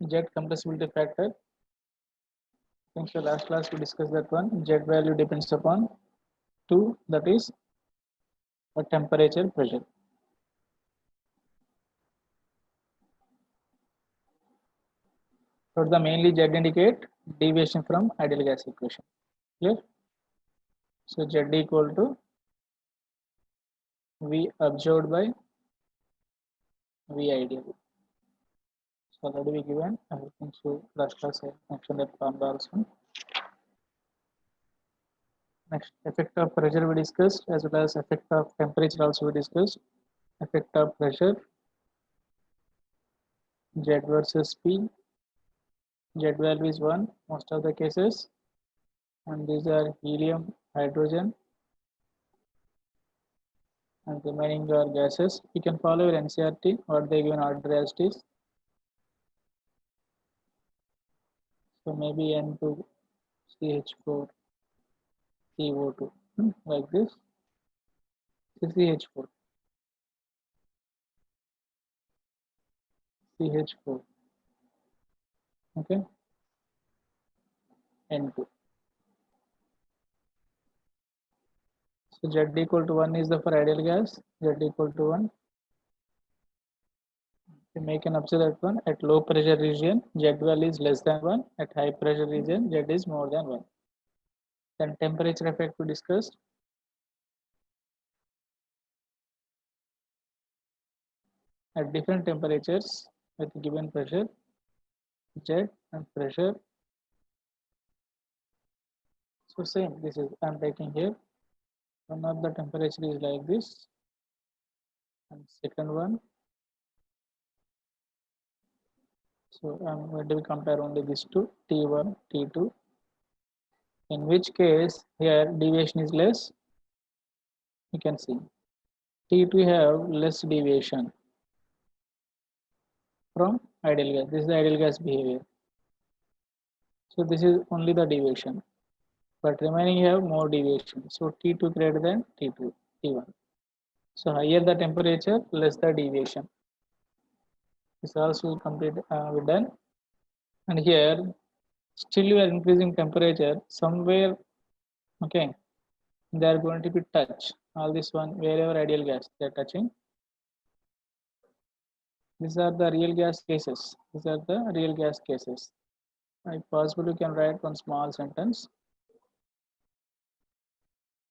jet compressibility factor. I think so last class we discussed that one. Jet value depends upon two, that is the temperature, pressure. So the mainly jet indicate deviation from ideal gas equation. Clear? So Z equal to V observed by V ideal. So already we given everything. So last class I mentioned that formula also. Next, effect of pressure we discussed, as well as effect of temperature also we discussed. Effect of pressure, Z versus P. Z value is 1 most of the cases, and these are helium, hydrogen, and remaining are gases. You can follow your NCRT what they given order as it is. So maybe N2, CH4, CO2, like this. CH4, CH4, okay, N2. So Z equal to 1 is the for ideal gas, Z equal to 1. You make an observe that one at low pressure region, Z value is less than 1, at high pressure region, Z is more than 1. Then temperature effect we discussed. At different temperatures with given pressure, Z and pressure. So same, this is I am taking here. One of the temperature is like this, and second one. So I'm going to compare only these two, T1, T2. In which case here deviation is less. You can see T2 have less deviation from ideal gas. This is the ideal gas behavior. So this is only the deviation, but remaining have more deviation. So T2 greater than T2, T1. So higher the temperature, less the deviation. This also complete we done. And here still you are increasing temperature somewhere. Okay, they are going to be touch all this one wherever ideal gas they are touching. These are the real gas cases. These are the real gas cases. If possible, you can write one small sentence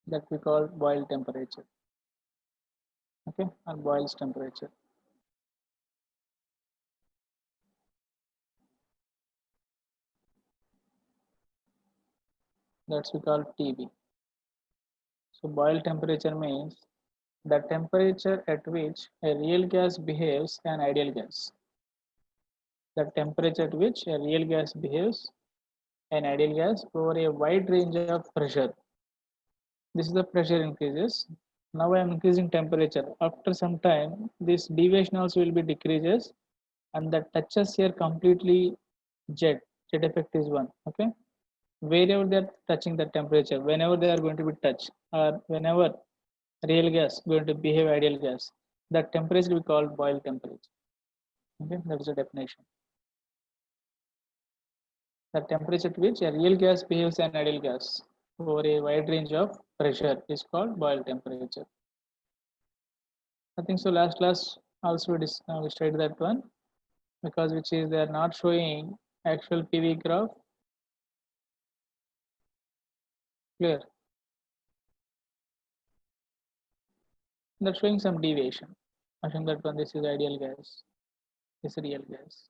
that we call boil temperature. Okay, or boils temperature. That's we call TB. So boil temperature means the temperature at which a real gas behaves an ideal gas. The temperature at which a real gas behaves an ideal gas over a wide range of pressure. This is the pressure increases. Now I am increasing temperature. After some time, this deviation also will be decreases, and the touches here completely jet. Jet effect is one. Okay, wherever they are touching the temperature, whenever they are going to be touched, or whenever real gas going to behave ideal gas, that temperature we call boil temperature. Okay, that is the definition. The temperature at which a real gas behaves an ideal gas over a wide range of pressure is called boil temperature. I think so. Last class also we studied that one, because which is they are not showing actual PV graph. Clear? They're showing some deviation. I think that one this is ideal gas, this is real gas.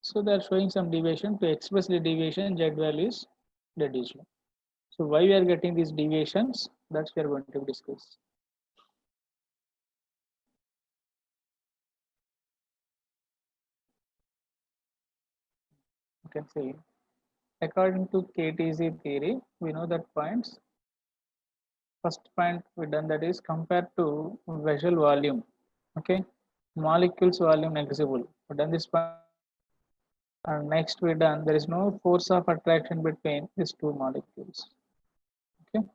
So they are showing some deviation. To express the deviation, Z value is reduced. So why we are getting these deviations? That's we are going to discuss. You can see, according to KTZ theory, we know that points. First point we done, that is compared to vessel volume. Okay, molecules volume negligible. We done this point. And next we done, there is no force of attraction between these two molecules. Okay,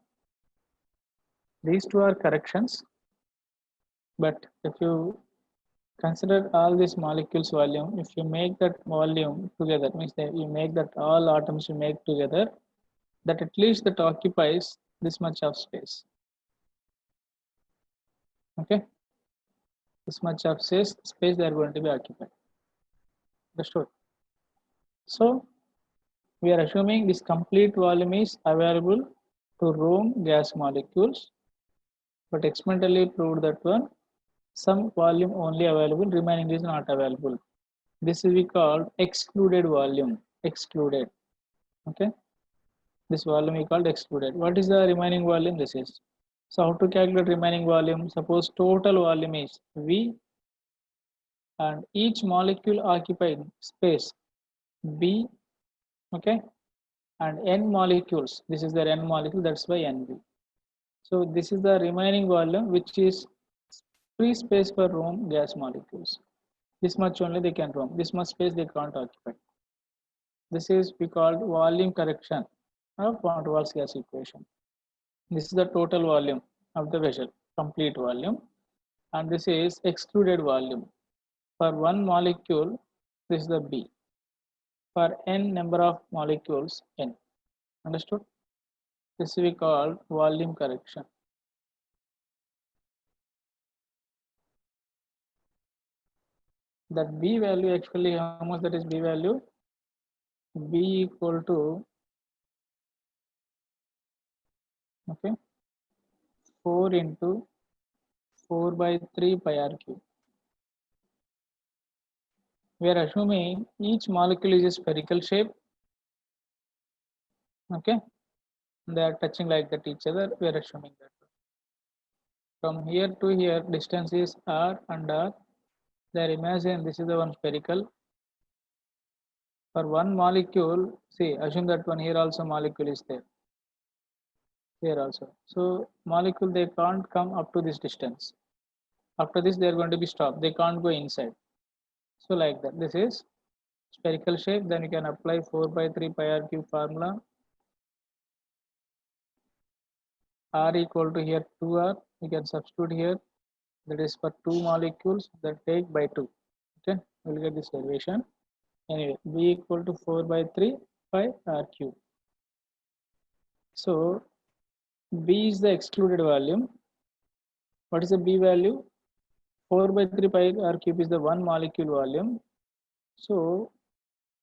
these two are corrections, but if you Consider all these molecules volume. If you make that volume together, means that you make that all atoms you make together, that at least that occupies this much of space. Okay, this much of space they are going to be occupied. Understood? So we are assuming this complete volume is available to room gas molecules, but experimentally proved that one some volume only available, remaining is not available. This will be called excluded volume. Excluded. Okay, this volume is called excluded. What is the remaining volume? This is. So how to calculate remaining volume? Suppose total volume is V and each molecule occupied space B, okay, and N molecules. This is the N molecule, that's why NB. So this is the remaining volume which is free space for room gas molecules. This much only they can roam. This much space they can't occupy. This is we called volume correction of van der Waals gas equation. This is the total volume of the vessel, complete volume, and this is excluded volume. For one molecule, this is the B. For n number of molecules, n. Understood? This we call volume correction. That B value actually, how much that is B value? B equal to, okay, 4 into 4 by 3 pi r cube. We are assuming each molecule is a spherical shape. Okay, they are touching like that each other. We are assuming that. From here to here, distance is r and r. They are imagine this is the one spherical. For one molecule, see, assume that one here also molecule is there. Here also. So molecule they can't come up to this distance. After this, they are going to be stopped. They can't go inside. So like that. This is spherical shape. Then you can apply 4 by 3 pi r cube formula. R equal to here 2r. You can substitute here. That is for two molecules that take by 2. Okay, we'll get this derivation. Anyway, B equal to 4 by 3 pi r cube. So B is the excluded volume. What is the B value? 4 by 3 pi r cube is the one molecule volume. So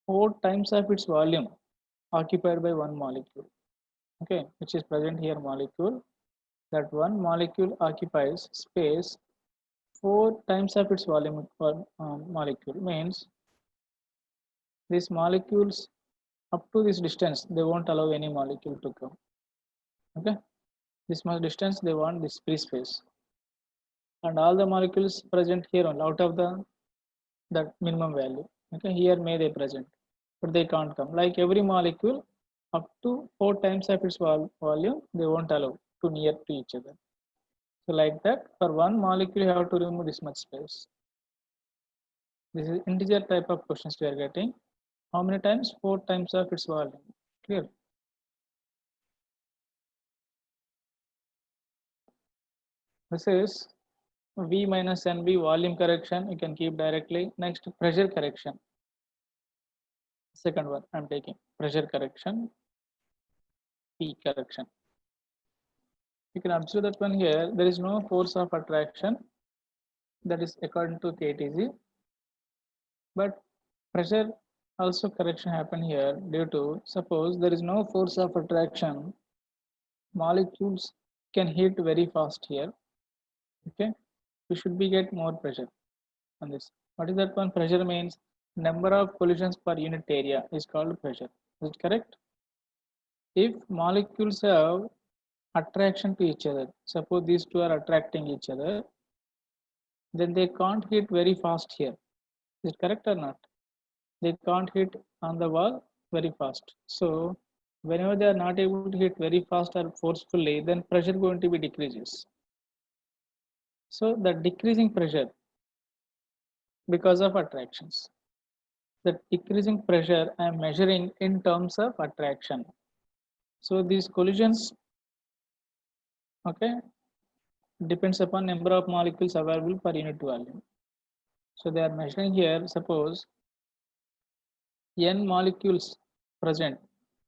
4 times of its volume occupied by one molecule. Okay, which is present here molecule. That one molecule occupies space 4 times of its volume or molecule, means these molecules up to this distance they won't allow any molecule to come. Okay, this much distance they want this free space, and all the molecules present here only out of the that minimum value. Okay, here may they present, but they can't come. Like every molecule up to 4 times of its volume they won't allow to near to each other. So like that, for one molecule you have to remove this much space. This is integer type of questions we are getting. How many times? 4 times of its volume. Clear? This is V minus NB volume correction. You can keep directly. Next, pressure correction. Second one I'm taking. Pressure correction, P correction. You can observe that one here. There is no force of attraction. That is according to KTZ. But pressure also correction happen here due to, suppose there is no force of attraction, molecules can heat very fast here. Okay, we should be get more pressure on this. What is that one? Pressure means number of collisions per unit area is called pressure. Is it correct? If molecules have attraction to each other, suppose these two are attracting each other, then they can't hit very fast here. Is it correct or not? They can't hit on the wall very fast. So whenever they are not able to hit very fast or forcefully, then pressure going to be decreases. So the decreasing pressure because of attractions. The decreasing pressure I am measuring in terms of attraction. So these collisions, okay, depends upon number of molecules available per unit volume. So they are measuring here, suppose n molecules present.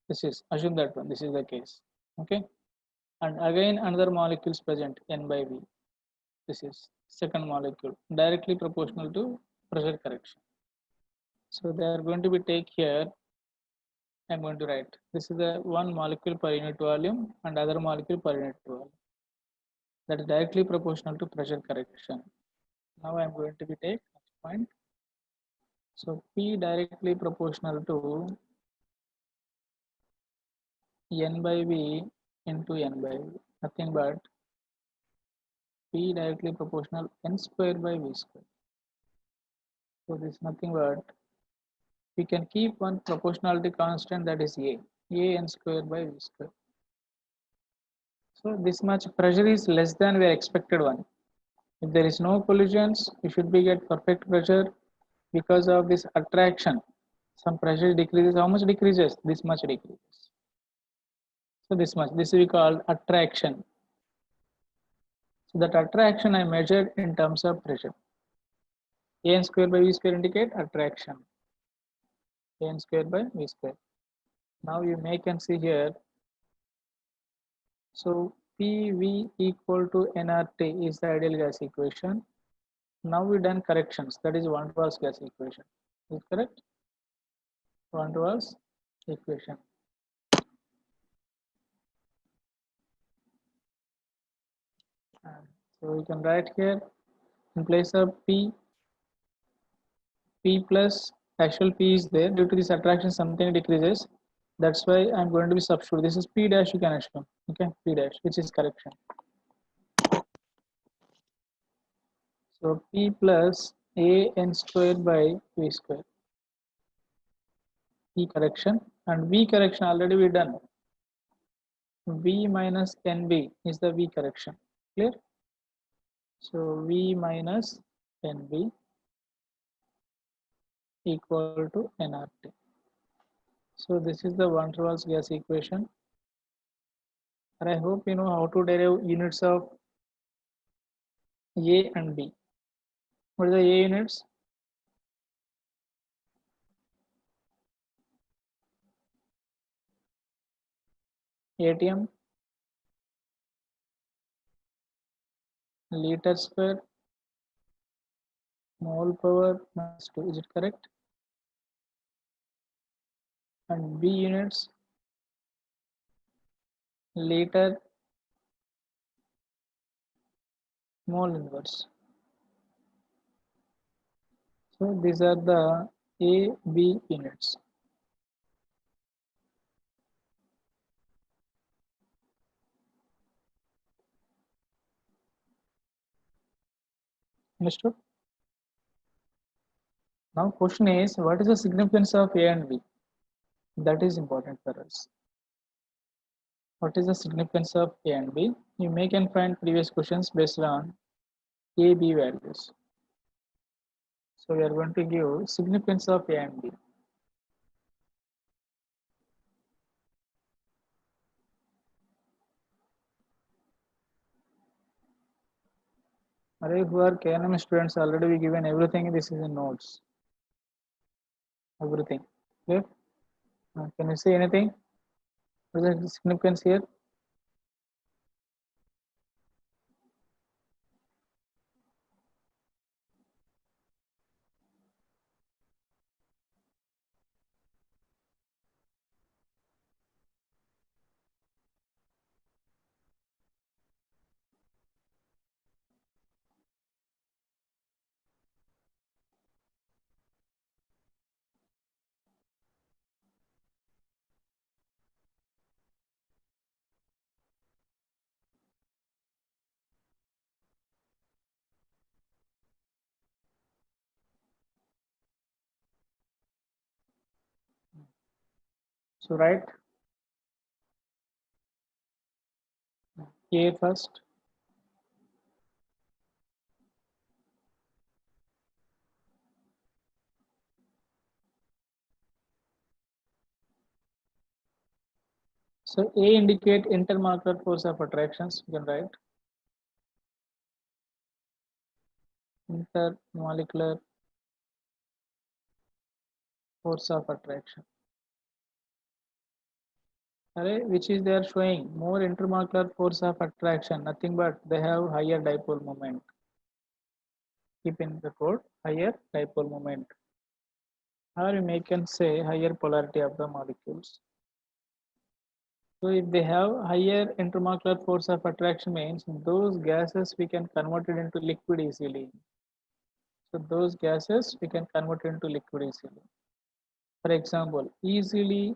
This is, assume that one, this is the case. Okay. And again another molecules present, n by v. This is second molecule, directly proportional to pressure correction. So they are going to be take here. I'm going to write, this is the one molecule per unit volume and other molecule per unit volume. That is directly proportional to pressure correction. Now I'm going to be take next point. So P directly proportional to n by v into n by v, nothing but P directly proportional n square by v square. So this is nothing but, we can keep one proportionality constant, that is a n square by v square. So this much pressure is less than we expected one. If there is no collisions, we should be get perfect pressure. Because of this attraction, some pressure decreases. How much decreases? This much decreases. So this much, this we call attraction. So that attraction I measured in terms of pressure. An square by v square indicate attraction. An square by v square. Now you may can see here. So PV equal to nRT is the ideal gas equation. Now we done corrections. That is van der Waals gas equation. Is it correct? Van der Waals equation. So we can write here in place of P plus actual P is there. Due to this attraction, something decreases. That's why I'm going to be substitute. This is P dash, you can assume. Okay, P dash, which is correction. So P plus A n square by V square. P correction, and V correction already we done. V minus NB is the V correction. Clear? So V minus NB equal to nRT. So this is the van der Waals gas equation. And I hope you know how to derive units of A and B. What are the A units? ATM, liters per mole power minus 2. Is it correct? And B units, liter mole inverse. So these are the A, B units. Understood? Now question is, what is the significance of A and B? That is important for us. What is the significance of A and B? You may can find previous questions based on A, B values. So we are going to give significance of A and B. Who are KNM students, already we given everything. This is in notes. Everything. Okay. Can you see anything? What is the significance here? So write A first. So A indicate intermolecular force of attractions. You can write intermolecular force of attraction. Which is they are showing more intermolecular force of attraction, nothing but they have higher dipole moment. Keep in the code higher dipole moment, or you may can say higher polarity of the molecules. So if they have higher intermolecular force of attraction means those gases we can convert it into liquid easily. So those gases we can convert into liquid easily. For example, easily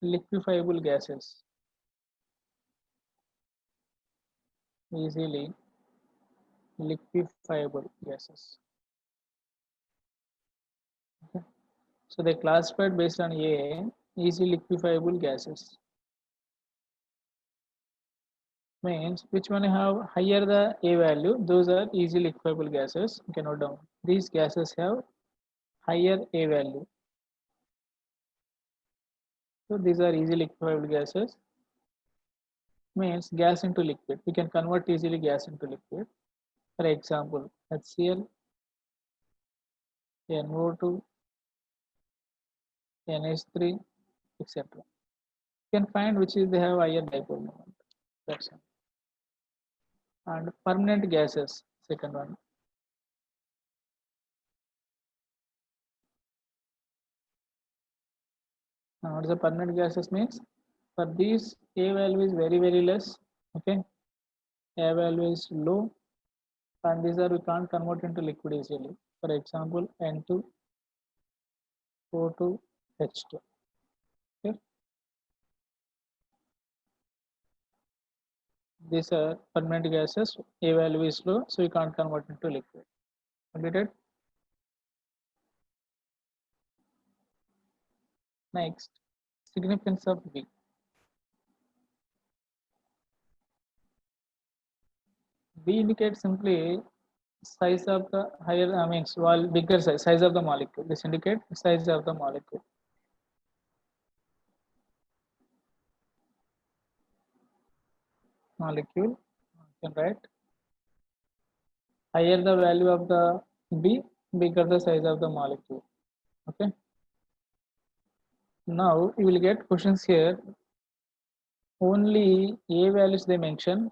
liquefiable gases. Easily liquefiable gases. Okay. So they classified based on A, easy liquefiable gases. Means which one have higher the A value, those are easy liquefiable gases. You can note down. These gases have higher A value. So these are easy liquefiable gases. Means gas into liquid. We can convert easily gas into liquid. For example, HCl, NO2, NH3, etc. You can find which is they have higher dipole moment. That's all. And permanent gases, second one. Now, what is the permanent gases means? For these, A value is very less. Okay, A value is low, and these are we can't convert into liquid easily. For example, N2, O2, H2. Okay, these are permanent gases. A value is low, so you can't convert into liquid. Completed. Next, significance of V. V indicates simply size of the higher, means bigger size of the molecule. This indicates size of the molecule. Molecule, you can write higher the value of the B, bigger the size of the molecule. Okay. Now you will get questions here. Only A values they mention,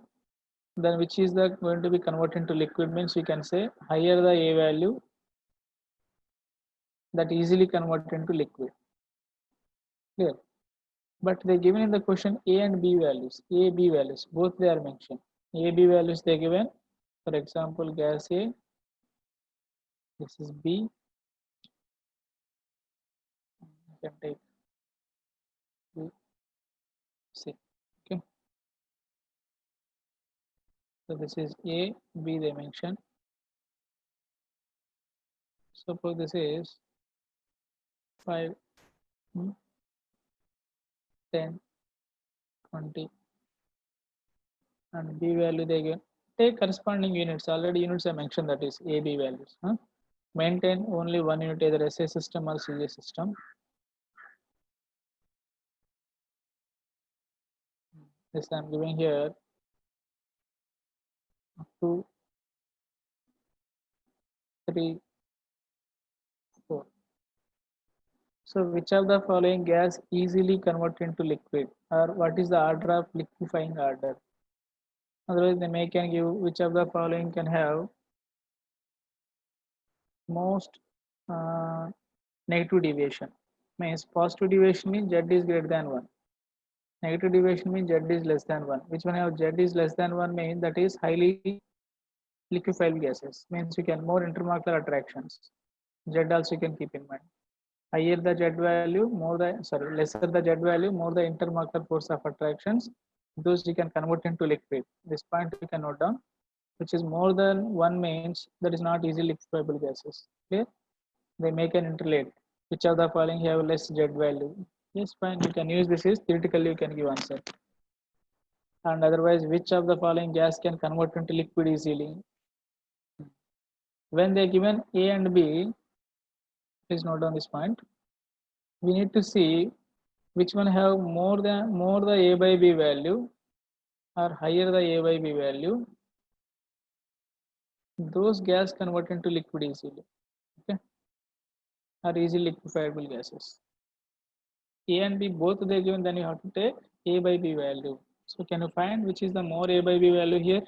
then which is the going to be converted into liquid means we can say higher the A value, that easily convert into liquid. Clear? But they given in the question A and B values, A, B values, both they are mentioned. A, B values they given. For example, gas A, this is B. You can take B, C. Okay. So this is A, B they mention. Suppose this is 5, 10, 20, and B value they give. Take corresponding units. Already units I mentioned, that is A, B values. Maintain only one unit, either SA system or CJ system. This I am giving here 2, 3, 4. So which of the following gas easily convert into liquid, or what is the order of liquefying order? Otherwise, they may can give which of the following can have most negative deviation. Means positive deviation means Z is greater than 1. Negative deviation means Z is less than 1. Which one have Z is less than 1 means that is highly liquefiable gases. Means you can more intermolecular attractions. Z also you can keep in mind. Higher the Z value, lesser the Z value, more the intermolecular force of attractions. Those you can convert into liquid. This point you can note down. Which is more than 1 means that is not easily liquefiable gases. Clear? They make an interrelate. Which of the following have less Z value? Yes, fine. You can use this is theoretically you can give answer. And otherwise, which of the following gas can convert into liquid easily? When they are given A and B, please note down this point. We need to see which one have more the A by B value or higher the A by B value. Those gas convert into liquid easily. Okay. are easily liquefiable gases. A and B both they given, then you have to take A by B value. So can you find which is the more A by B value here?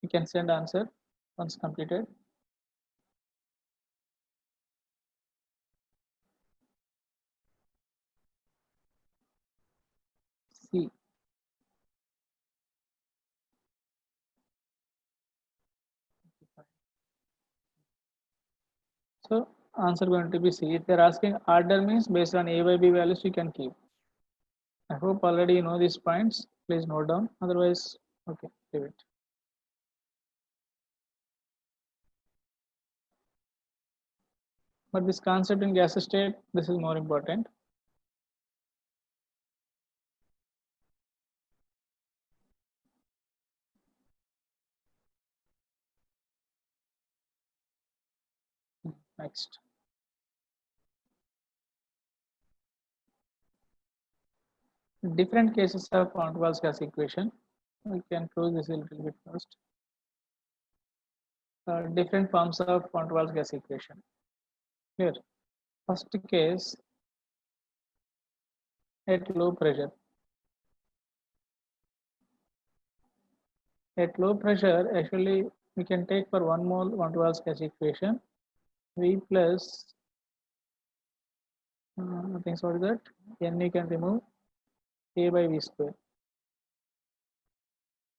You can send answer once completed. C. So answer going to be C. If they're asking order means based on A by B values, you can keep. I hope already you know these points. Please note down. Otherwise, okay, leave it. But this concept in gas state, this is more important. Next. Different cases of van der Waals gas equation. We can close this a little bit first. Different forms of van der Waals gas equation. Here, first case at low pressure. At low pressure, actually, we can take for 1 mole van der Waals gas equation V plus nothing so that N you can remove A by V square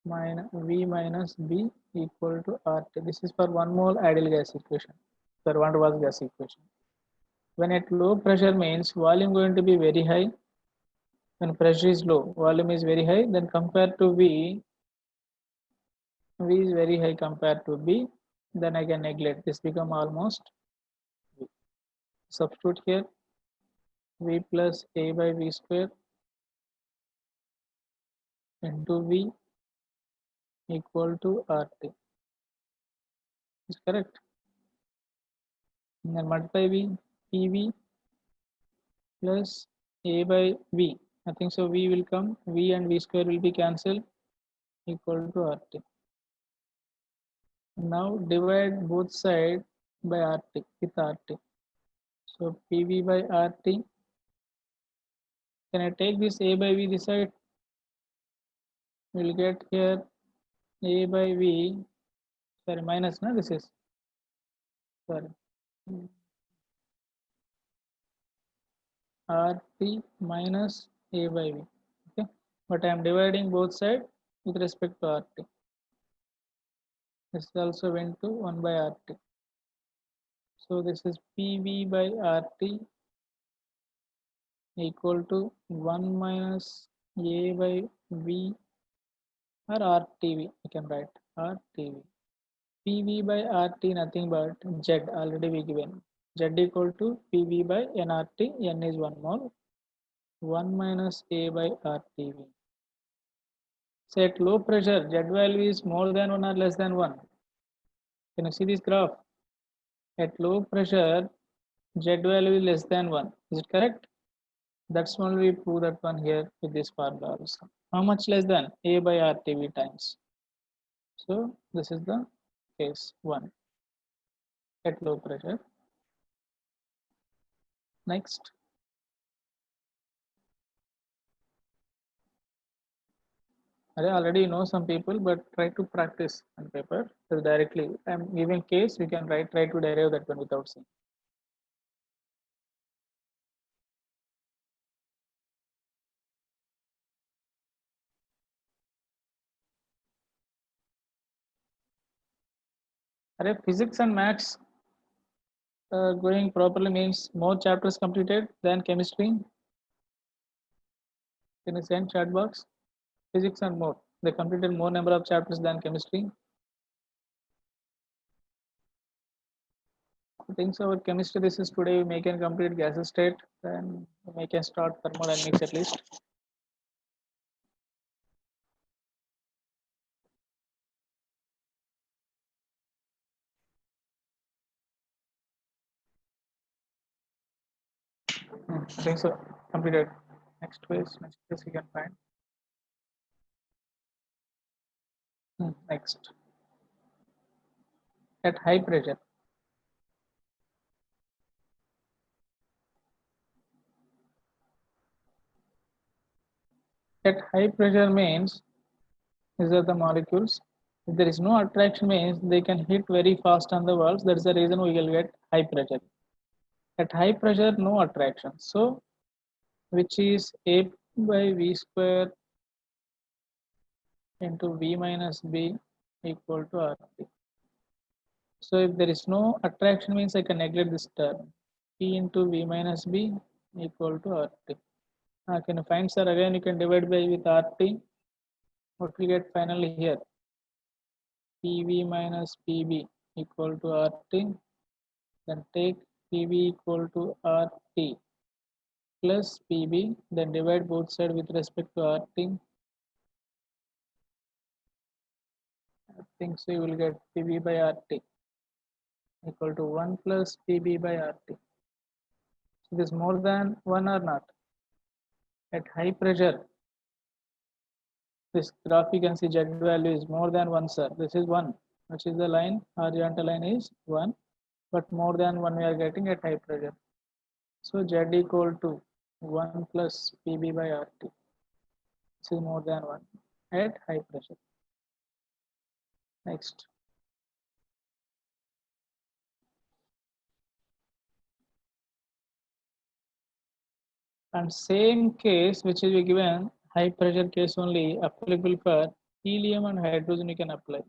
minus V minus B equal to RT. This is for 1 mole ideal gas equation, for van der Waals gas equation. When at low pressure means volume going to be very high. When pressure is low, volume is very high. Then compared to V, V is very high compared to B. Then I can neglect this, become almost V. Substitute here V plus A by V square into V equal to RT. Is correct. And then multiply V, PV plus A by V. I think so. V will come. V and V square will be cancelled, equal to RT. Now divide both sides by RT with RT. So PV by RT. Can I take this A by V this side? We'll get here A by V. Sorry, minus, no, this is. Sorry. RT minus A by V. Okay. But I am dividing both sides with respect to RT. This also went to 1 by RT. So this is PV by RT equal to 1 minus A by V or RTV. I can write RTV. PV by RT nothing but Z already we given. Z equal to PV by nRT. N is 1 mole. 1 minus A by RTV. So at low pressure, Z value is more than 1 or less than 1. Can you see this graph? At low pressure, Z value is less than 1. Is it correct? That's only we prove that one here with this formula also. How much less than? A by RTV times. So this is the case 1 at low pressure. Next. I already know some people, but try to practice on paper. So directly, I'm giving case, we can write, try to derive that one without seeing. Physics and maths going properly means more chapters completed than chemistry. Can you send chat box? Physics and more. They completed more number of chapters than chemistry. I think so. Our chemistry, this is today. We can complete gas state, then we can start thermodynamics at least. I think so. Completed. Next phase we can find. Next. At high pressure. At high pressure means these are the molecules. If there is no attraction means they can hit very fast on the walls. That's the reason we will get high pressure. At high pressure, no attraction. So which is A by V square into V minus B equal to RT. So if there is no attraction means I can neglect this term. P into V minus B equal to RT. Now can you find, sir? Again you can divide by with RT. What we get finally here? PV minus PB equal to RT. Then take PV equal to RT plus PB. Then divide both sides with respect to RT. I think so you will get PV by RT equal to 1 plus PB by RT. So this is more than 1 or not? At high pressure, this graph you can see Z value is more than 1, sir. This is 1, which is the line, horizontal line is 1, but more than 1 we are getting at high pressure. So Z equal to 1 plus PB by RT. This is more than 1 at high pressure. Next. And same case which is given high pressure case only applicable for helium and hydrogen you can apply.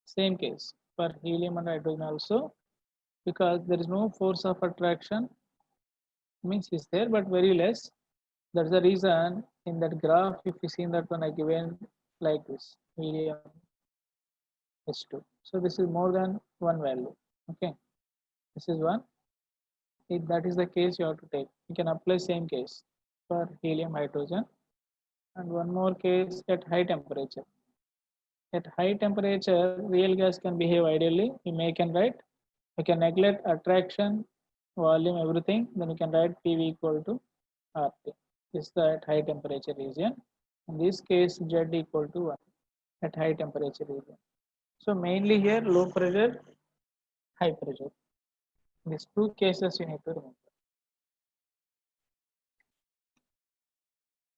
Same case for helium and hydrogen also, because there is no force of attraction, means is there but very less. That's the reason in that graph if you see that one I given like this helium H2. So this is more than one value. Okay, this is one. If that is the case you have to take, you can apply same case for helium hydrogen. And one more case at high temperature. At high temperature, real gas can behave ideally. You may can write, you can neglect attraction, volume, everything. Then you can write PV equal to RT. This is the at high temperature region. In this case, Z equal to 1 at high temperature region. So mainly here low pressure, high pressure. These two cases you need to remember.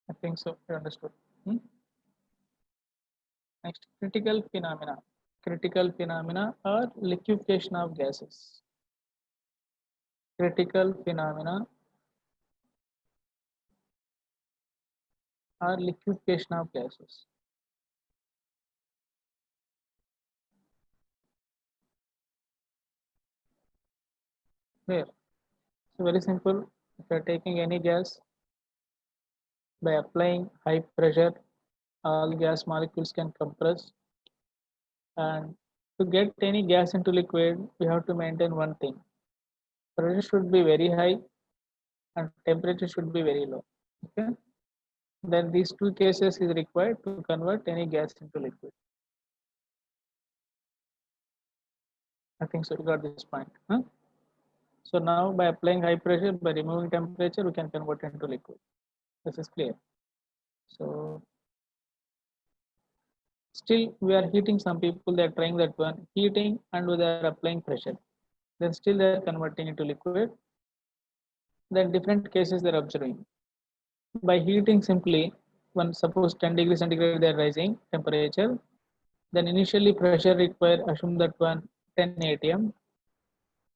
I think so. You understood. Next, critical phenomena. Critical phenomena or liquefaction of gases. Critical phenomena or liquefaction of gases. Here, so very simple. If you are taking any gas by applying high pressure, all gas molecules can compress. And to get any gas into liquid, we have to maintain one thing. Pressure should be very high and temperature should be very low. Okay. Then these two cases is required to convert any gas into liquid. I think so. You got this point. Huh? So now by applying high pressure, by removing temperature, we can convert it into liquid. This is clear. So still we are heating, some people they are trying that one, heating and they are applying pressure. Then still they are converting into liquid. Then different cases they are observing. By heating simply, when suppose 10 degrees centigrade they are rising temperature, then initially pressure required, assume that one 10 atm.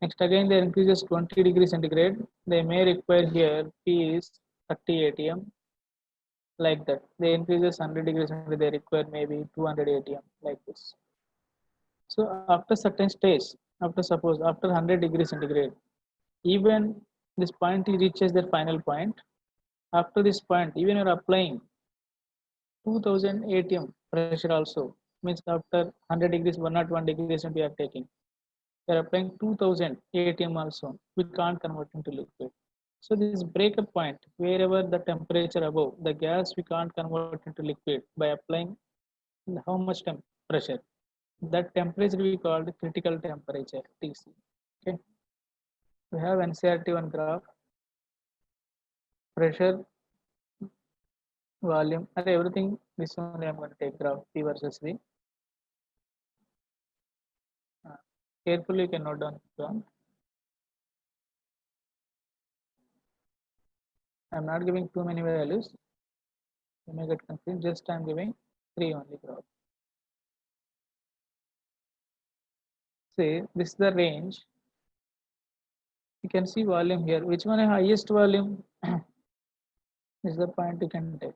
Next again they increases 20 degrees centigrade, they may require here P is 30 atm, like that. They increases 100 degrees centigrade, they require maybe 200 atm, like this. So after certain stage, after suppose after 100 degrees centigrade, even this point reaches their final point. After this point, even you are applying 2000 atm pressure also, means after 100 degrees 101 degrees we are taking, we are applying 2000 atm also, we can't convert into liquid. So this breakup point, wherever the temperature above the gas we can't convert into liquid by applying how much pressure, that temperature we call the critical temperature TC. Okay, we have NCRT one graph, pressure, volume, and everything. This only I'm going to take graph P versus V. Carefully you can note down. I'm not giving too many values. You may get confused. Just I'm giving 3 only graph. Say this is the range. You can see volume here. Which one is highest volume? Is the point you can take.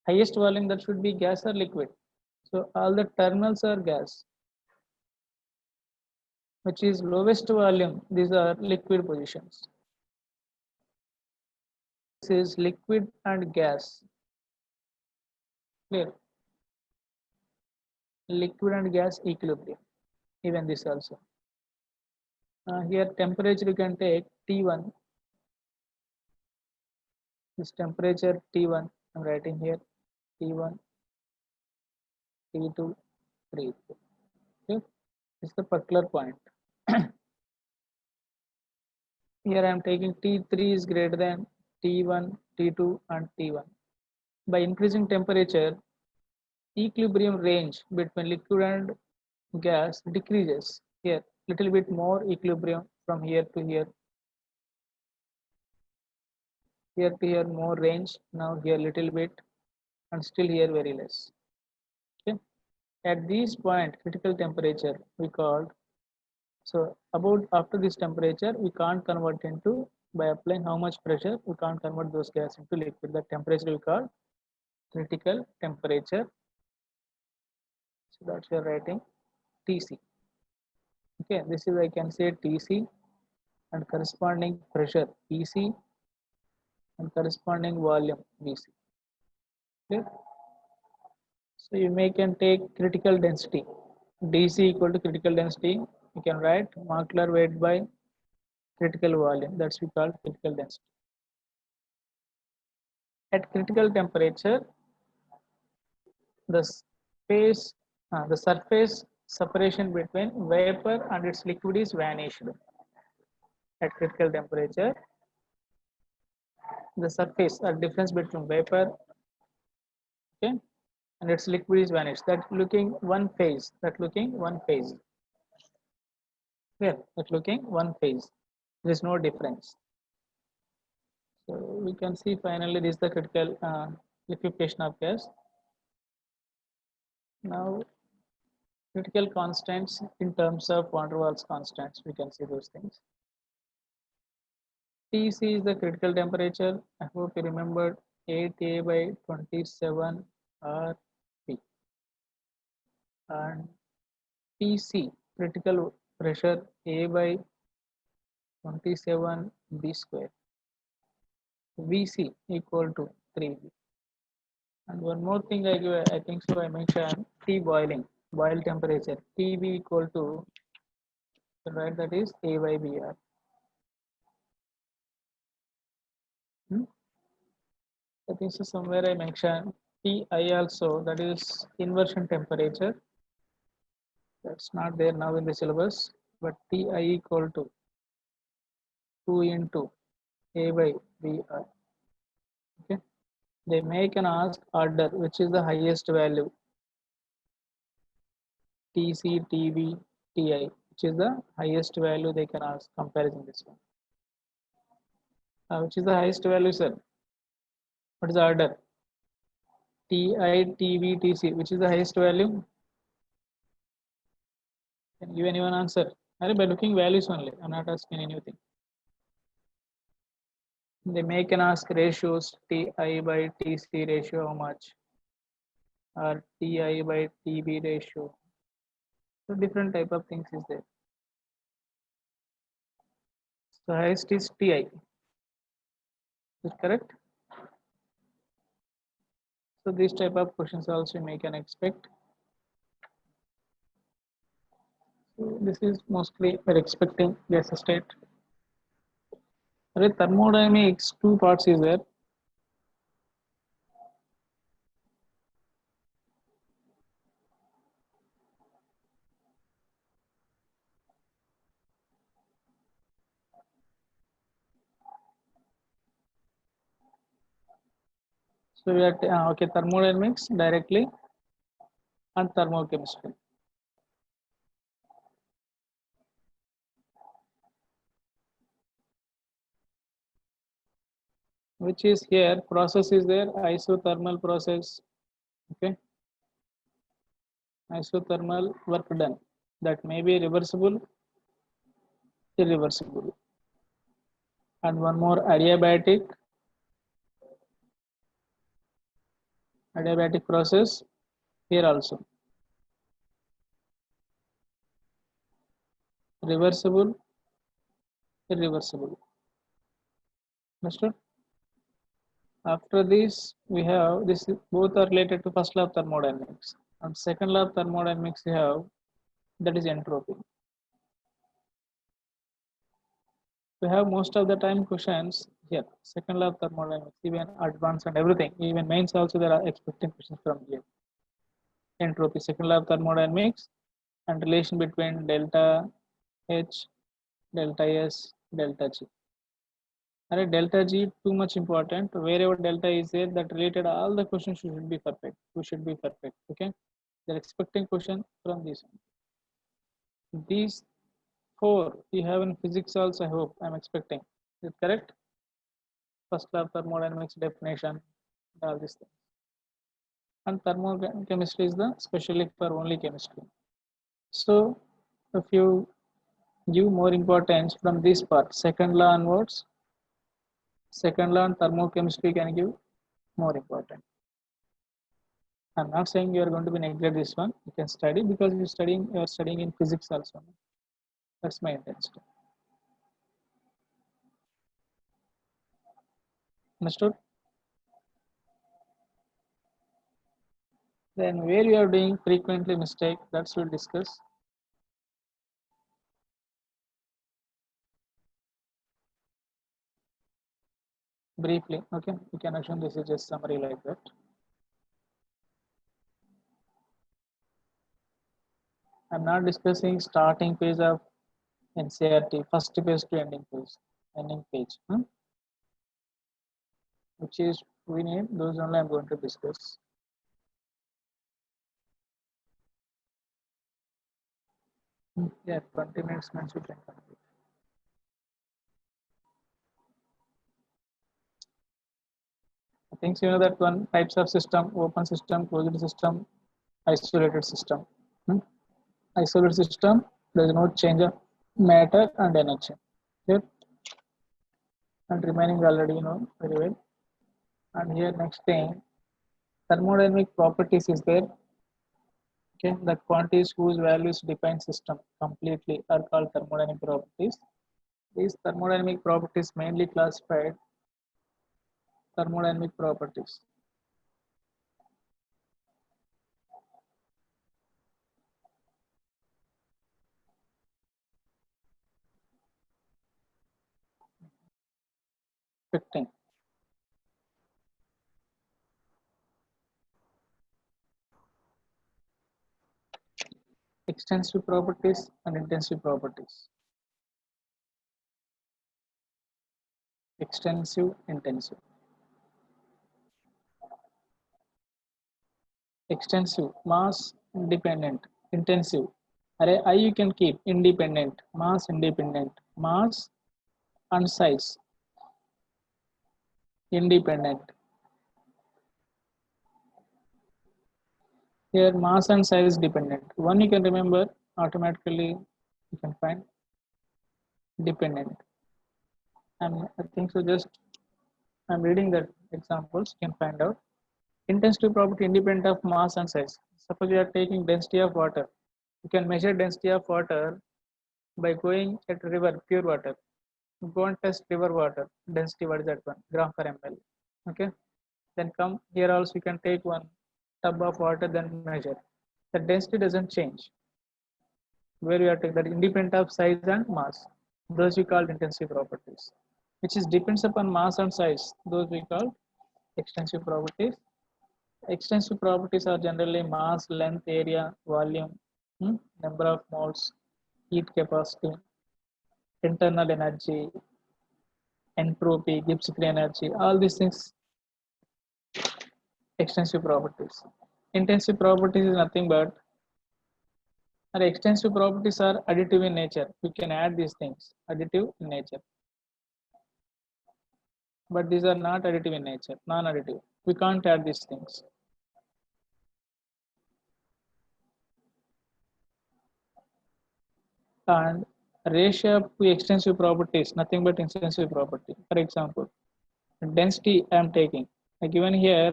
Highest volume, that should be gas or liquid. So all the terminals are gas. Which is lowest volume, these are liquid positions. This is liquid and gas. Clear? Liquid and gas equilibrium. Even this also. Here temperature you can take T1. This temperature T1, I'm writing here T1, T2, 3. Okay, this is the particular point. Here I am taking T3 is greater than T1, T2 and T1. By increasing temperature, equilibrium range between liquid and gas decreases. Here, little bit more equilibrium from here to here. Here to here more range. Now here little bit, and still here very less. Okay. At this point, critical temperature we called. So about after this temperature, we can't convert into by applying how much pressure, we can't convert those gas into liquid. The temperature we call critical temperature. So that's your writing TC. Okay, this is I can say TC and corresponding pressure PC and corresponding volume VC. Okay. So you may can take critical density. DC equal to critical density. You can write molecular weight by critical volume. That's we call critical density. At critical temperature, the the surface separation between vapor and its liquid is vanished. At critical temperature, the surface or difference between vapor, okay, and its liquid is vanished. That looking one phase. That looking one phase. Here, that looking one phase. There is no difference. So we can see finally this is the critical liquefaction of gas. Now critical constants in terms of van der Waals constants, we can see those things. Tc is the critical temperature. I hope you remembered 8A by 27 Rp. And Tc, critical pressure A by 27 B square. Vc equal to 3B. And one more thing I think so I mentioned T boiling, boil temperature. TB equal to, right, that is A by BR. I think so somewhere I mentioned Ti also, that is inversion temperature. That's not there now in the syllabus, but Ti equal to 2 into A by BR. Okay. They make an ask order which is the highest value. TC, TB, Ti, which is the highest value they can ask comparison this one. Which is the highest value, sir? What is the order? Ti, TB, TC, which is the highest value? Can you give anyone answer? By looking values only. I'm not asking anything. They make an ask ratios Ti by Tc ratio how much? Or Ti by Tb ratio. So different type of things is there. So highest is Ti. Is it correct? So this type of questions also you can expect. So this is mostly we're expecting gas state. Thermodynamics, two parts is there. So we are okay, thermodynamics directly and thermochemistry. which is here process is there, isothermal process. Okay, isothermal work done, that may be reversible, irreversible. And one more adiabatic process here also, reversible, irreversible. Understood? After this, we have this, both are related to first law of thermodynamics. And second law of thermodynamics we have, that is entropy. We have most of the time questions here. Second law of thermodynamics, even advanced and everything, even mains also there are expecting questions from here. Entropy, second law of thermodynamics, and relation between delta H, delta S, delta G. Alright, delta G too much important. Wherever delta is there, that related all the questions should be perfect. We should be perfect. Okay, they're expecting question from this. These four you have in physics also. I hope I'm expecting. Is it correct? First law of thermodynamics definition, all these things. And thermochemistry is the specially for only chemistry. So if you give more importance from this part, second law onwards, second law and thermochemistry can give more important. I'm not saying you are going to be neglect this one. You can study because you are studying in physics also. That's my intention. Understood? Then where you are doing frequently mistake, that's we'll discuss. Briefly, okay? You can assume this is just summary like that. I'm not discussing starting page of NCRT, first page to ending page, which is we need, those only I'm going to discuss. Yeah, 20 minutes means we can complete. I think you know that one types of system, open system, closed system, isolated system. Isolated system does not change of matter and energy. Okay? And remaining already you know very well. And here next thing, thermodynamic properties is there. Okay, the quantities whose values define system completely are called thermodynamic properties. These thermodynamic properties mainly classified thermodynamic properties. Fifteen. Extensive properties and intensive properties. Extensive, intensive. Extensive, mass independent, intensive. Array I you can keep independent, mass and size independent. Here mass and size dependent. One you can remember automatically, you can find dependent. And I think so. Just I'm reading that examples. You can find out. Intensity property independent of mass and size. Suppose you are taking density of water. You can measure density of water by going at river, pure water. Go and test river water density. What is that one? Gram per ml. Okay. Then come here also. You can take one tub of water, then measure. The density doesn't change. Where you are taking that independent of size and mass. Those we call intensive properties, which is depends upon mass and size. Those we call extensive properties. Extensive properties are generally mass, length, area, volume, number of moles, heat capacity, internal energy, entropy, Gibbs free energy, all these things, extensive properties. Intensive properties is nothing but, or extensive properties are additive in nature. You can add these things, additive in nature. but these are not additive in nature, non-additive. We can't add these things. And ratio to extensive properties, nothing but extensive property. For example, density I am taking. Given here,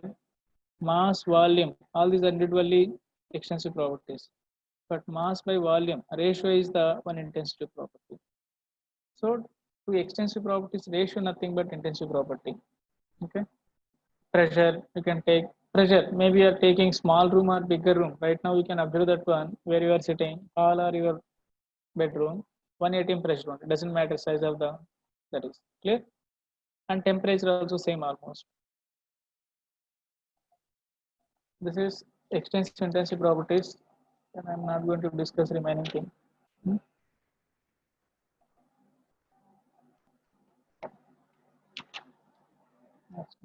mass, volume, all these are individually extensive properties. But mass by volume, ratio is the one intensity property. So to extensive properties, ratio nothing but intensive property. Okay. Pressure, you can take pressure. Maybe you are taking small room or bigger room. Right now, we can observe that one where you are sitting, hall or your bedroom, 180 pressure. It doesn't matter size of the that is clear. And temperature also same almost. This is extensive intensive properties, and I'm not going to discuss remaining thing. Hmm?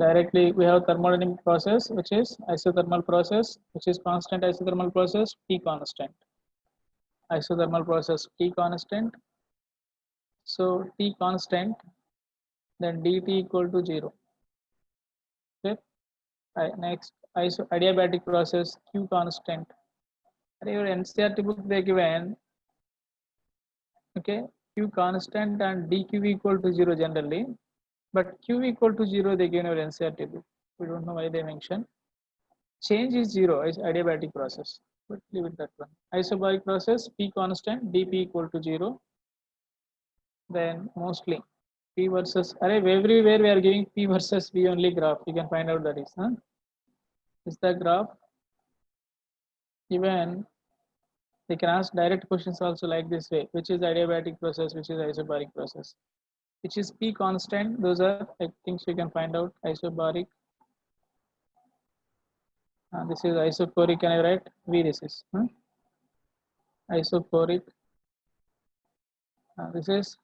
Directly, we have thermodynamic process, which is isothermal process, which is constant isothermal process, T constant. Isothermal process, T constant. So T constant, then dt equal to 0. Okay. Next, adiabatic process, Q constant. Your NCERT book they given, okay, Q constant and dq equal to 0 generally, but Q equal to 0 they give your NCERT book. We don't know why they mention. Change is 0 is adiabatic process, but leave it that one. Isobaric process, P constant, dp equal to 0. Then mostly P versus, everywhere we are giving P versus V only graph. You can find out that is, huh? Is the graph. Even they can ask direct questions also like this way, which is adiabatic process, which is isobaric process, which is P constant. Those are things you can find out. Isobaric. This is isochoric. Can I write V? This is isochoric. This is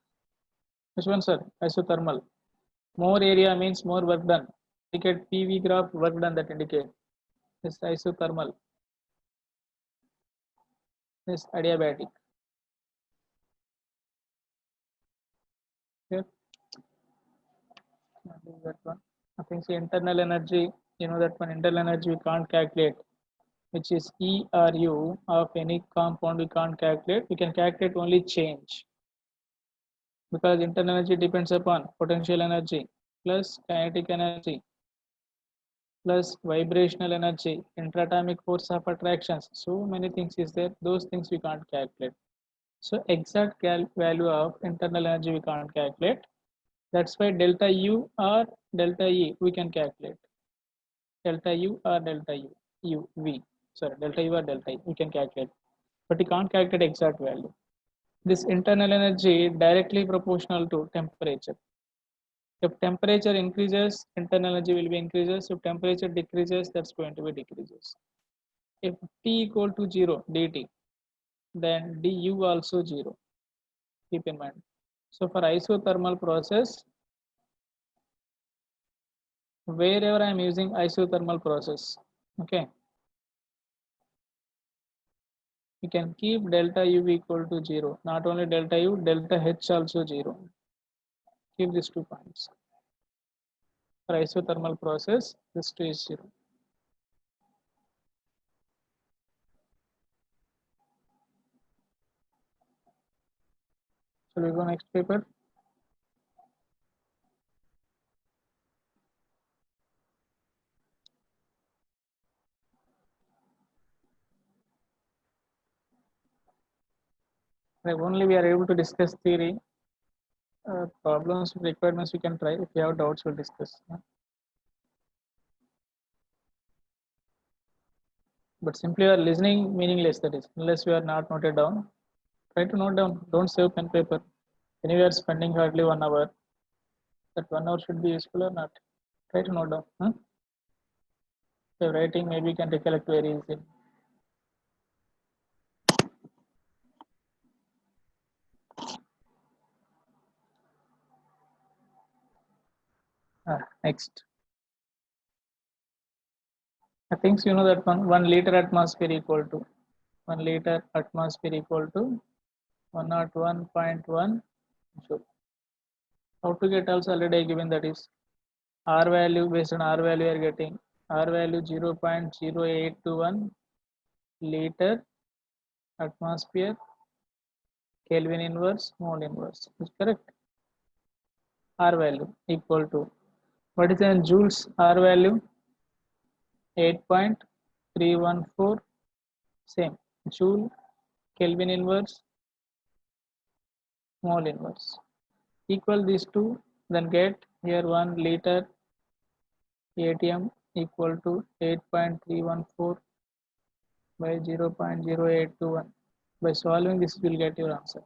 which one, sir? Isothermal. More area means more work done. Indicate PV graph work done that indicate. This isothermal. This adiabatic. Okay. That one. I think the internal energy. You know that one internal energy we can't calculate, which is ERU of any compound we can't calculate. We can calculate only change, because internal energy depends upon potential energy plus kinetic energy plus vibrational energy, interatomic force of attractions. So many things is there. Those things we can't calculate. So exact value of internal energy we can't calculate. That's why delta U or delta E we can calculate. Delta U or delta U V. Sorry, delta U or delta E we can calculate, but we can't calculate exact value. This internal energy directly proportional to temperature. If temperature increases, internal energy will be increases. If temperature decreases, that's going to be decreases. If T equal to 0 dt, then du also 0. Keep in mind. So for isothermal process, wherever I am using isothermal process, okay, you can keep delta U equal to 0. Not only delta U, delta H also 0. Keep these 2 points. For isothermal process, this 2 is 0. So we go next paper. Like only we are able to discuss theory. Problems, requirements we can try. If you have doubts, we'll discuss. But simply are listening meaningless, that is, unless we are not noted down. Try to note down. Don't save pen paper. Anyway, are spending hardly 1 hour. That 1 hour should be useful or not. Try to note down. If you're writing, maybe you can recollect very easily. Next. I think you know that 1 liter atmosphere equal to 1 liter atmosphere equal to 101.1 joule. How to get also already given, that is R value, based on R value, you are getting R value 0.0821 liter atmosphere Kelvin inverse mole inverse. Is correct? R value equal to, what is in joules? R value 8.314, same, joule Kelvin inverse mole inverse. Equal these two, then get here 1 liter ATM equal to 8.314 by 0.0821. By solving this, you will get your answer.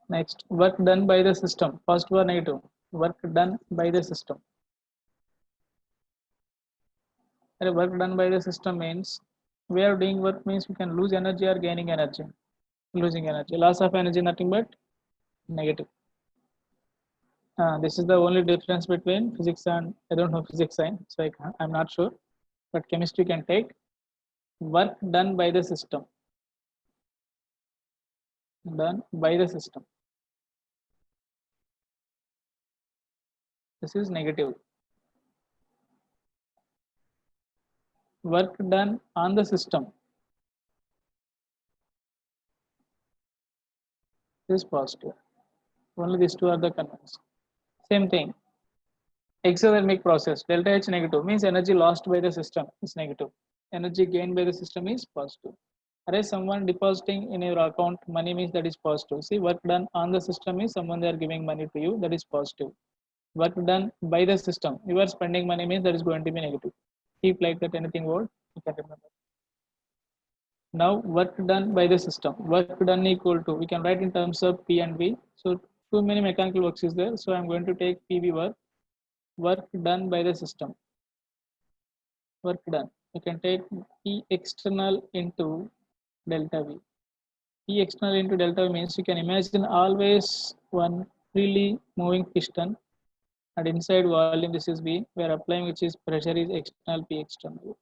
Next, work done by the system. First one negative. Work done by the system. Work done by the system means we are doing work means we can lose energy or gaining energy. Losing energy. Loss of energy nothing but negative. This is the only difference between physics and, I don't know physics science, so I'm not sure, but chemistry can take. Work done by the system. Done by the system. This is negative. Work done on the system. This is positive. Only these two are the convects. Same thing. Exothermic process. Delta H negative means energy lost by the system is negative. Energy gained by the system is positive. Whereas someone depositing in your account money means that is positive. See, work done on the system is someone they are giving money to you, that is positive. Work done by the system, you are spending money means that is going to be negative. Keep like that, anything word you can remember. Now work done by the system. Work done equal to, we can write in terms of P and V. So too many mechanical works is there. So I'm going to take PV work. Work done by the system. Work done. You can take P external into delta V. P external into delta V means you can imagine always one freely moving piston, and inside volume this is V. We are applying which is pressure is external P external.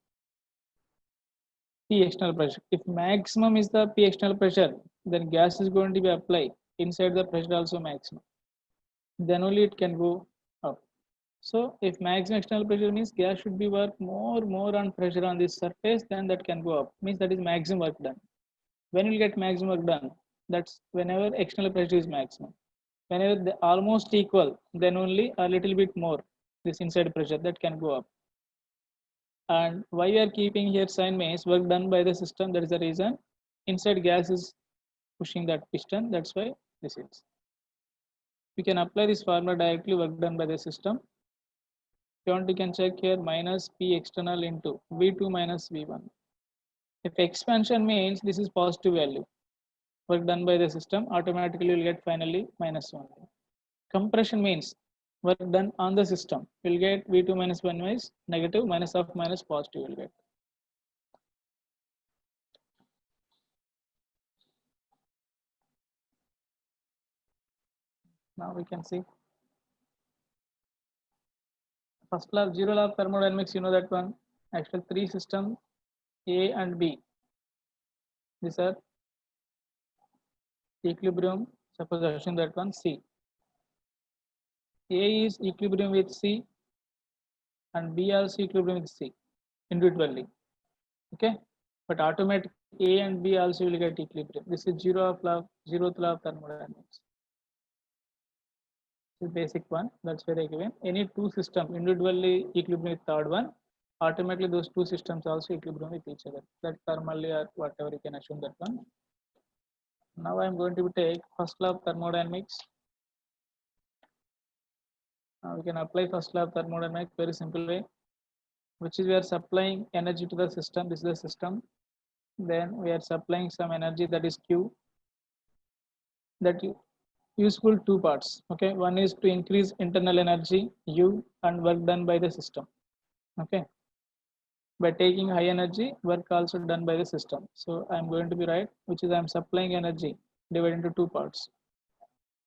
P external pressure. If maximum is the P external pressure, then gas is going to be applied inside the pressure also maximum. Then only it can go up. So if maximum external pressure means gas should be work more on pressure on this surface, then that can go up. Means that is maximum work done. When you get maximum work done, that's whenever external pressure is maximum. Whenever they almost equal, then only a little bit more this inside pressure that can go up. And why we are keeping here sign means work done by the system, that is the reason. Inside gas is pushing that piston, that's why this is. We can apply this formula directly, work done by the system. If you want, you can check here minus P external into V2 minus V1. If expansion means this is positive value, work done by the system, automatically you will get finally minus 1. Compression means work done on the system, will get V2 minus 1 is negative, minus of minus positive will get. Now we can see first law, zero law of thermodynamics, you know that one. Actually three systems A and B, these are equilibrium. Suppose assume that one C. A is equilibrium with C and B also equilibrium with C individually. Okay, but automatic A and B also will get equilibrium. This is zeroth law of thermodynamics. This is basic one. That's where they given. Any two systems individually equilibrium with third one, automatically those two systems also equilibrium with each other. That thermally or whatever you can assume that one. Now I am going to take first law of thermodynamics. Now we can apply first law of thermodynamics very simple way, which is we are supplying energy to the system. This is the system. Then we are supplying some energy, that is Q. That useful two parts. Okay, one is to increase internal energy U and work done by the system. Okay, by taking high energy, work also done by the system. So I am going to be right, which is I am supplying energy divided into two parts.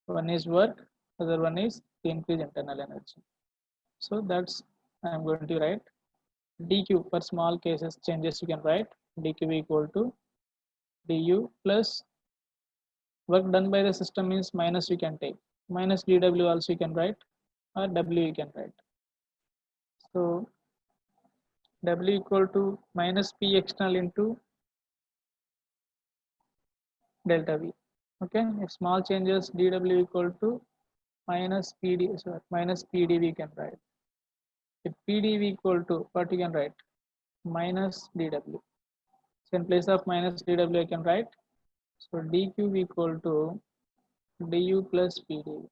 One is work, other one is to increase internal energy. So that's I am going to write dq. For small cases changes you can write dq equal to du plus work done by the system means minus you can take minus dW also you can write, or W you can write. So W equal to minus P external into delta V. Okay, if small changes dW equal to minus PD, sorry, minus PdV you can write. If PdV equal to what you can write, minus dW. So in place of minus dW I can write, so dQ equal to du plus PdV.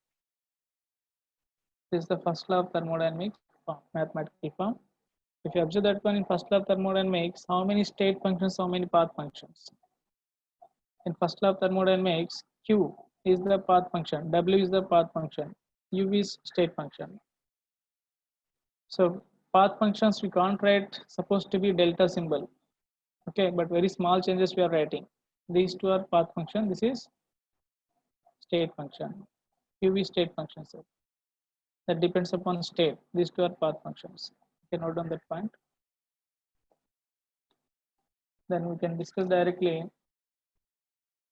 This is the first law of thermodynamics form, mathematical form. If you observe that one in first law of thermodynamics, how many state functions, how many path functions? In first law of thermodynamics, Q is the path function, W is the path function, U is state function. So path functions we can't write supposed to be delta symbol. Okay, but very small changes we are writing. These two are path function, this is state function. Q is state function, sir. That depends upon state. These two are path functions. You can note down that point. Then we can discuss directly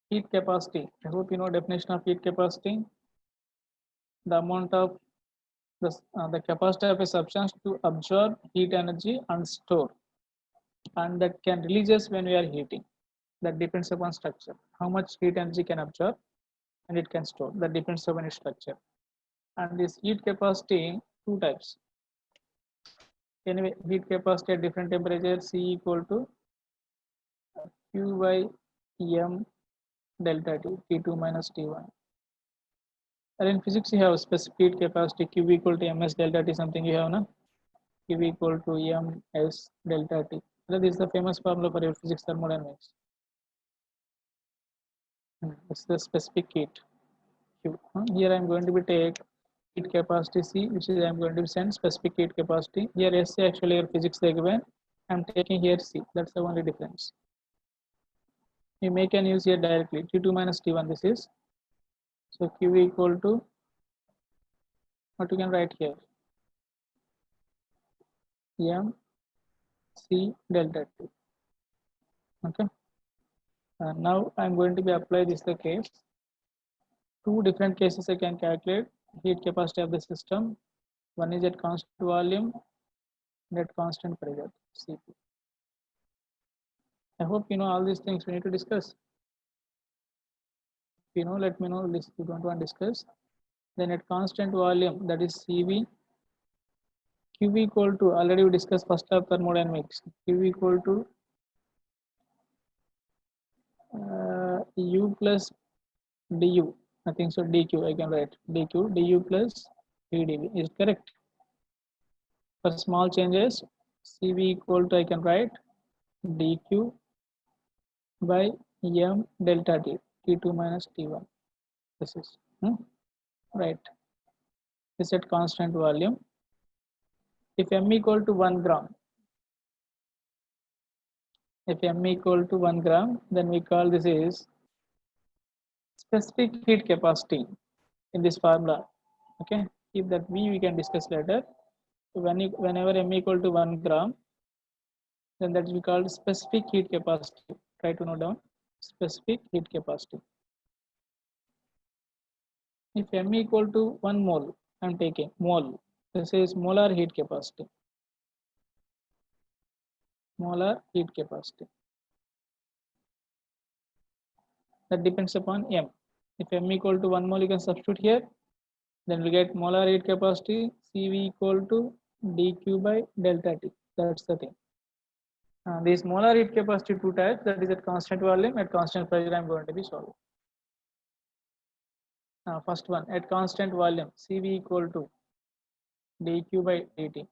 heat capacity. I hope you know definition of heat capacity. The amount of the capacity of a substance to absorb heat energy and store, and that can releases when we are heating. That depends upon structure. How much heat energy can absorb and it can store. That depends upon its structure. And this heat capacity, two types. Anyway, heat capacity at different temperatures, C equal to Q by M delta T, T2 minus T1. And in physics, you have specific heat capacity Q equal to Ms delta T, something you have, na? Q equal to Ms delta T. So this is the famous formula for your physics thermodynamics. It's the specific heat Q. Here I am going to be take heat capacity C, which is I am going to send specific heat capacity. Here S actually your physics they given. I am taking here C. That's the only difference. You may can use here directly T2 minus T1. This is so Q equal to what you can write here, M C delta T. Okay. Now I am going to be apply this the case. Two different cases I can calculate heat capacity of the system. One is at constant volume and at constant pressure, Cp. I hope you know all these things we need to discuss. If you know, let me know. If you don't want to discuss, then at constant volume, that is Cv, Q equal to, already we discussed first of thermodynamics, Q equal to U plus du. I think so. dq I can write dq du plus pdv is correct. For small changes, Cv equal to I can write dq by m delta t, T2 minus T1. This is right. This at constant volume. If m equal to 1 gram, if m equal to 1 gram, then we call this is specific heat capacity in this formula. Okay, if that V we can discuss later. Whenever m equal to 1 gram, then that we call specific heat capacity. Try to note down specific heat capacity. If m equal to 1 mole, I am taking mole. This is molar heat capacity. Molar heat capacity. That depends upon m. If m equal to 1 mole, you can substitute here. Then we get molar heat capacity Cv equal to dq by delta T. That's the thing. This molar heat capacity two types, that is at constant volume, at constant pressure I am going to be solving. First one at constant volume, Cv equal to dq by dt.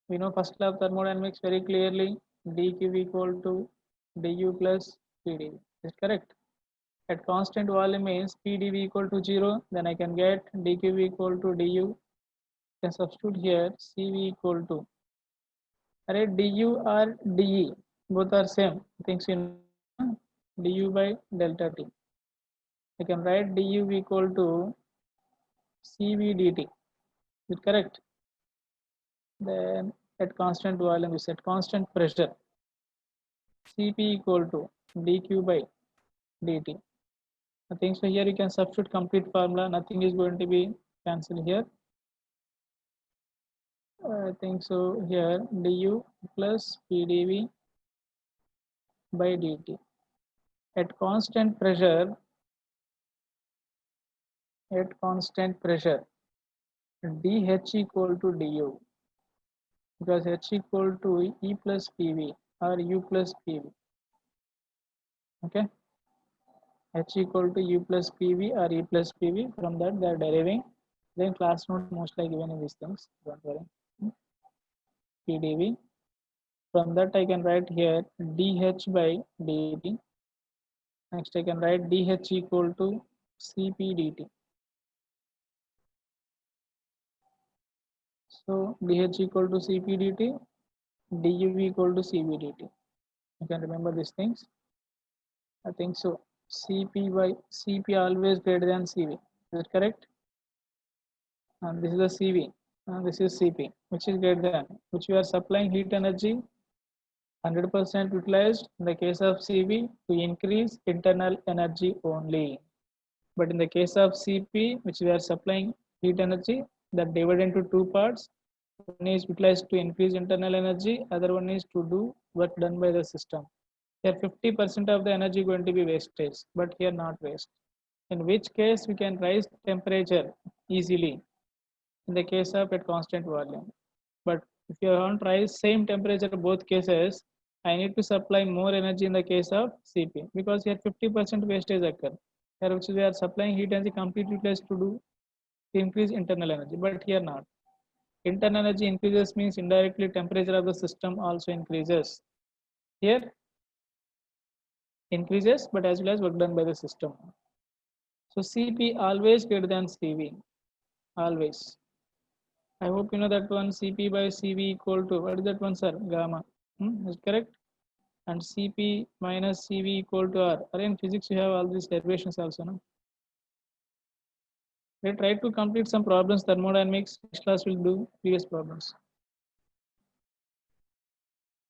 We know first law of thermodynamics very clearly, dq equal to du plus pdv. Is correct? At constant volume means pdv equal to 0, then I can get dq equal to du. Can substitute here Cv equal to du or de, both are same things in du by delta t. I can write du equal to Cv dt. Is it correct? Then at constant volume is at constant pressure, Cp equal to dq by dt. I think so. Here you can substitute complete formula. Nothing is going to be cancelled here. I think so. Here du plus pdv by dt. At constant pressure, dH equal to du, because H equal to E plus PV or U plus PV. Okay, H equal to U plus PV or E plus PV. From that, they are deriving. Then class note mostly given in these things. Don't worry. PdV. From that, I can write here dH by dt. Next, I can write dH equal to Cp dt. So dH equal to Cp dt, du equal to Cv dt. You can remember these things. I think so. Cp by Cp always greater than Cv. Is it correct? And this is the Cv. And this is Cp, which is greater than, which we are supplying heat energy 100% utilized in the case of Cv to increase internal energy only. But in the case of Cp, which we are supplying heat energy, that divided into two parts. One is utilized to increase internal energy, other one is to do work done by the system. Here 50% of the energy going to be wastage, but here not waste. In which case we can rise temperature easily in the case of at constant volume. But if you want to rise same temperature both cases, I need to supply more energy in the case of Cp, because here 50% wastage occur. Here which we are supplying heat energy completely utilized to increase internal energy, but here not. Internal energy increases means indirectly temperature of the system also increases. Here increases, but as well as work done by the system. So Cp always greater than Cv, always. I hope you know that one. Cp by Cv equal to, what is that one, sir? Gamma. Is correct? And Cp minus Cv equal to R. Or in physics, you have all these derivations also, no? We try to complete some problems, thermodynamics. Next class will do previous problems.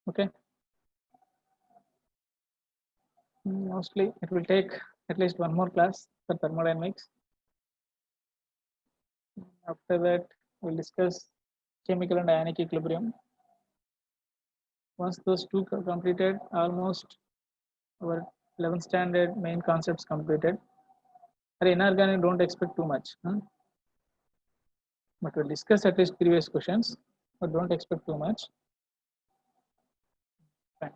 Okay. Mostly it will take at least one more class for thermodynamics. After that, we'll discuss chemical and ionic equilibrium. Once those two are completed, almost our 11th standard main concepts completed. For inorganic, don't expect too much. But we'll discuss at least previous questions, but don't expect too much. Fine.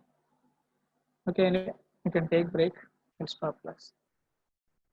Okay, anyway, you can take break. We'll stop class.